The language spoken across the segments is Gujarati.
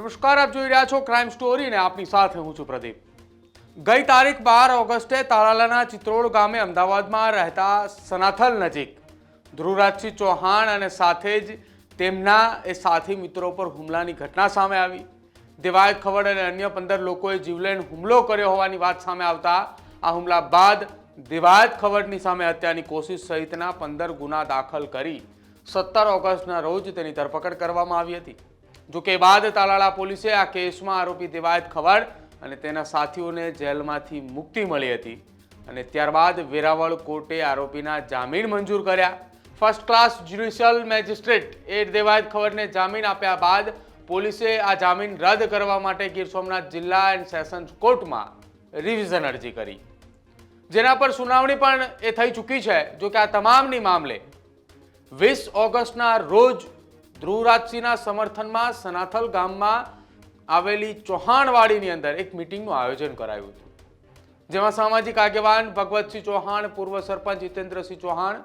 નમસ્કાર, આપ જોઈ રહ્યા છો ક્રાઇમ સ્ટોરી ને આપની સાથે હું છું પ્રદીપ. ગઈ તારીખ 12 ઓગસ્ટે તાલાલાના ચિત્રોડ ગામે અમદાવાદમાં રહેતા સનાથલ નજીક ધ્રુવરાજસિંહ ચૌહાણ અને સાથે જ તેમના એ સાથી મિત્રો પર હુમલાની ઘટના સામે આવી. દેવાયત ખવડ અને અન્ય 15 લોકોએ જીવલેણ હુમલો કર્યો હોવાની વાત સામે આવતા આ હુમલા બાદ દેવાયત ખવડની સામે હત્યાની કોશિશ સહિતના 15 ગુના દાખલ કરી 17 ઓગસ્ટના રોજ તેની ધરપકડ કરવામાં આવી હતી. જોકે બાદ તાલાલા પોલીસે આ કેસમાં આરોપી દેવાયત ખવડ અને તેના સાથીઓને જેલમાંથી મુક્તિ મળી હતી અને ત્યારબાદ વેરાવળ કોર્ટે આરોપીના જામીન મંજૂર કર્યા. ફર્સ્ટ ક્લાસ જ્યુડિશિયલ મેજિસ્ટ્રેટ એ દેવાયત ખવડને જામીન આપ્યા બાદ પોલીસે આ જામીન રદ કરવા માટે ગીર સોમનાથ જિલ્લા એન્ડ સેશન્સ કોર્ટમાં રિવિઝન અરજી કરી, જેના પર સુનાવણી પણ એ થઈ ચૂકી છે. જોકે આ તમામની મામલે 20 ઓગસ્ટના રોજ ધ્રુવરાજસિંહના સમર્થનમાં સનાથલ ગામમાં આવેલી ચૌહાણવાડીની અંદર એક મીટિંગનું આયોજન કરાયું હતું, જેમાં સામાજિક આગેવાન ભગવતસિંહ ચૌહાણ, પૂર્વ સરપંચ જીતેન્દ્રસિંહ ચૌહાણ,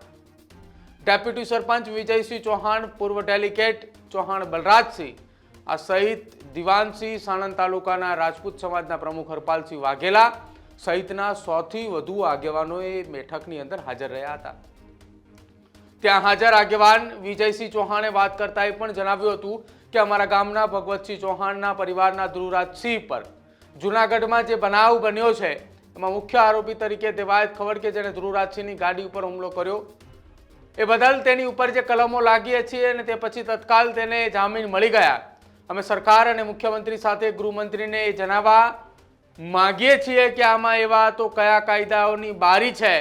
ડેપ્યુટી સરપંચ વિજયસિંહ ચૌહાણ, પૂર્વ ડેલિગેટ ચૌહાણ બલરાજસિંહ આ સહિત દિવાનસિંહ, સાણંદ તાલુકાના રાજપૂત સમાજના પ્રમુખ હરપાલસિંહ વાઘેલા સહિતના 100થી વધુ આગેવાનો એ બેઠકની અંદર હાજર રહ્યા હતા. ત્યાં હાજર આગેવાન વિજયસિંહ ચૌહાણે વાત કરતા એ પણ જણાવ્યું હતું કે અમારા ગામના ભગવતસિંહ ચૌહાણના પરિવારના ધ્રુવરાજસિંહ પર જૂનાગઢમાં જે બનાવ બન્યો છે એમાં મુખ્ય આરોપી તરીકે દેવાયત ખવડ કે જેને ધ્રુવરાજસિંહની ગાડી ઉપર હુમલો કર્યો એ બદલ તેની ઉપર જે કલમો લાગી છે અને તે પછી તત્કાલ તેને જામીન મળી ગયા. અમે સરકાર અને મુખ્યમંત્રી સાથે ગૃહમંત્રીને એ જણાવવા માગીએ છીએ કે આમાં એવા તો કયા કાયદાઓની બારી છે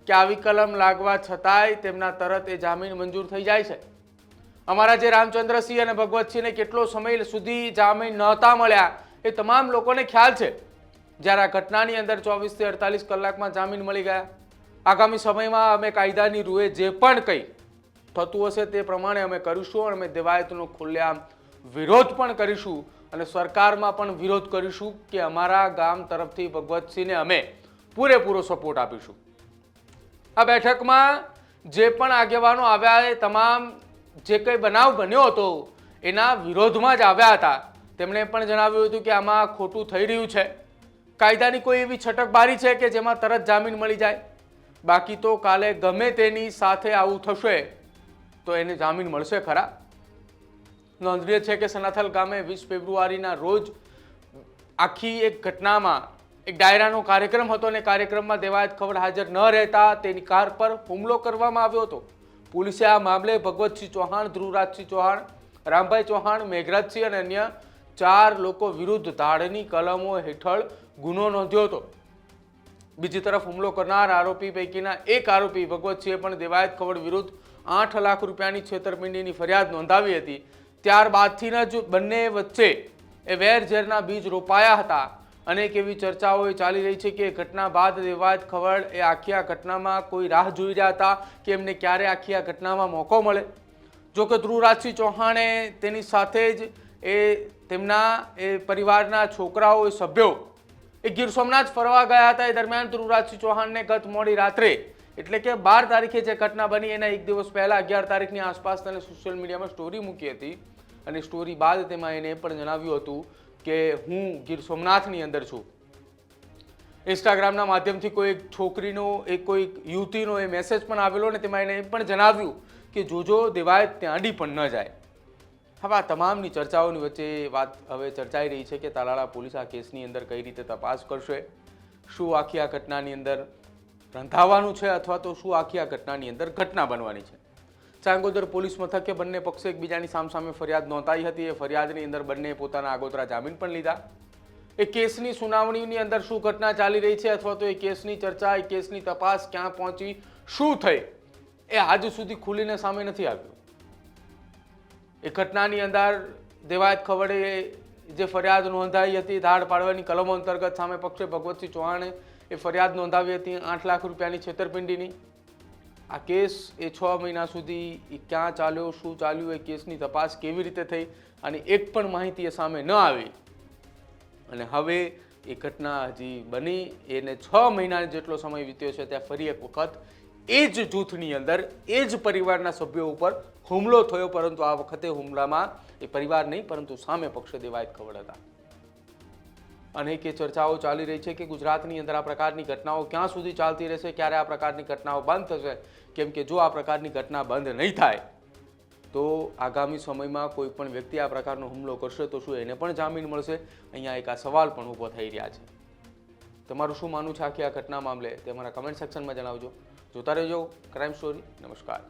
કે આવી કલમ લાગવા છતાંય તેમના તરત એ જામીન મંજૂર થઈ જાય છે. અમારા જે રામચંદ્રસિંહ અને ભગવતસિંહને કેટલો સમય સુધી જામીન નહોતા મળ્યા એ તમામ લોકોને ખ્યાલ છે. જ્યારે આ ઘટનાની અંદર 24 થી 48 કલાકમાં જામીન મળી ગયા. આગામી સમયમાં અમે કાયદાની રૂએ જે પણ કંઈ થતું હશે તે પ્રમાણે અમે કરીશું અને અમે દેવાયતનો ખુલ્લેઆમ વિરોધ પણ કરીશું અને સરકારમાં પણ વિરોધ કરીશું કે અમારા ગામ તરફથી ભગવતસિંહને અમે પૂરેપૂરો સપોર્ટ આપીશું. આ બેઠકમાં જે પણ આગેવાનો આવ્યા એ તમામ જે કંઈ બનાવ બન્યો હતો એના વિરોધમાં જ આવ્યા હતા. તેમણે પણ જણાવ્યું હતું કે આમાં ખોટું થઈ રહ્યું છે. કાયદાની કોઈ એવી છટકબારી છે કે જેમાં તરત જામીન મળી જાય? બાકી તો કાલે ગમે તેની સાથે આવું થશે તો એને જામીન મળશે ખરા? નોંધનીય છે કે સનાથલ ગામે 20 ફેબ્રુઆરીના રોજ આખી એક ઘટનામાં એક ડાયરાનો કાર્યક્રમ હતો અને કાર્યક્રમમાં દેવાયત ખવડ હાજર ન રહેતા તેની કાર પર હુમલો કરવામાં આવ્યો હતો. પોલીસે આ મામલે ભગવતસિંહ ચૌહાણ, ધ્રુવરાજસિંહ ચૌહાણ, રામભાઈ ચૌહાણ, મેઘરાજસિંહ અને અન્ય 4 લોકો વિરુદ્ધ ધાડની કલમો હેઠળ ગુનો નોંધ્યો હતો. બીજી તરફ હુમલો કરનાર આરોપી પૈકીના એક આરોપી ભગવતસિંહે પણ દેવાયત ખવડ વિરુદ્ધ 8 લાખ રૂપિયાની છેતરપિંડીની ફરિયાદ નોંધાવી હતી. ત્યારબાદથી જ બંને વચ્ચે એ વેરઝેરના બીજ રોપાયા હતા. અનેક એવી ચર્ચાઓ ચાલી રહી છે કે ઘટના બાદ દેવાયત ખવડ એ આખી આ ઘટનામાં કોઈ રાહ જોઈ રહ્યા હતા કે એમને ક્યારે આખી આ ઘટનામાં મોકો મળે. જોકે ધ્રુવરાજસિંહ ચૌહાણે તેની સાથે જ તેમના પરિવારના છોકરાઓ સભ્યો એ ગીર સોમનાથ ફરવા ગયા હતા. એ દરમિયાન ધ્રુવરાજસિંહ ચૌહાણને ગત મોડી રાત્રે એટલે કે 12 તારીખે જે ઘટના બની એના એક દિવસ પહેલા 11 તારીખની આસપાસ તેને સોશિયલ મીડિયામાં સ્ટોરી મૂકી હતી અને સ્ટોરી બાદ તેમાં એને પણ જણાવ્યું હતું કે હું ગીર સોમનાથની અંદર છું. ઇન્સ્ટાગ્રામના માધ્યમથી કોઈ છોકરીનો કોઈ યુવતીનો એ મેસેજ પણ આવેલો અને તેમાં એને પણ જણાવ્યું કે જોજો દેવાયત ત્યાં અડી પણ ન જાય. હવે આ તમામની ચર્ચાઓની વચ્ચે વાત હવે ચર્ચાઈ રહી છે કે તાલાળા પોલીસ આ કેસની અંદર કઈ રીતે તપાસ કરશે, શું આખી આ ઘટનાની અંદર રંધાવાનું છે અથવા તો શું આખી આ ઘટનાની અંદર ઘટના બનવાની છે. ચાંગોદર પોલીસ મથકે બંને પક્ષે એકબીજાની સામસામે ફરિયાદ નોંધાઈ હતી. એ ફરિયાદની અંદર બંને પોતાના આગોતરા જામીન પણ લીધા. એ કેસની સુનાવણીની અંદર શું ઘટના ચાલી રહી છે અથવા તો એ કેસની ચર્ચા, એ કેસની તપાસ ક્યાં પહોંચી, શું થઈ, એ આજ સુધી ખુલીને સામે નથી આવ્યું. એ ઘટનાની અંદર દેવાયત ખવડે જે ફરિયાદ નોંધાઈ હતી ધાડ પાડવાની કલમો અંતર્ગત સામે પક્ષે ભગવતસિંહ ચૌહાણે એ ફરિયાદ નોંધાવી હતી 8 લાખ રૂપિયાની છેતરપિંડીની. આ કેસ એ 6 મહિના સુધી ક્યાં ચાલ્યો, શું ચાલ્યું, એ કેસની તપાસ કેવી રીતે થઈ અને એક પણ માહિતી એ સામે ન આવી અને હવે એ ઘટના હજી બની એને 6 મહિના જેટલો સમય વીત્યો છે ત્યાં ફરી એક વખત એ જ જૂથની અંદર એ જ પરિવારના સભ્યો ઉપર હુમલો થયો, પરંતુ આ વખતે હુમલામાં એ પરિવાર નહીં પરંતુ સામે પક્ષે દેવાયત ખવડ હતા. અનેક ચર્ચાઓ ચાલી રહી છે કે ગુજરાતની અંદર આ પ્રકારની ઘટનાઓ ક્યાં સુધી ચાલતી રહેશે, ક્યારે આ પ્રકારની ઘટનાઓ બંધ થશે, કેમ કે જો આ પ્રકારની ઘટના બંધ નહીં થાય તો આગામી સમયમાં કોઈ પણ વ્યક્તિ આ પ્રકારનો હુમલો કરશે તો શું એને પણ જામીન મળશે? અહીંયા એક આ સવાલ પણ ઊભો થઈ રહ્યા છે. તમારું શું માનવું છે આખી આ ઘટના મામલે તે અમારા કમેન્ટ સેક્શનમાં જણાવજો. જોતા રહેજો ક્રાઇમ સ્ટોરી. નમસ્કાર.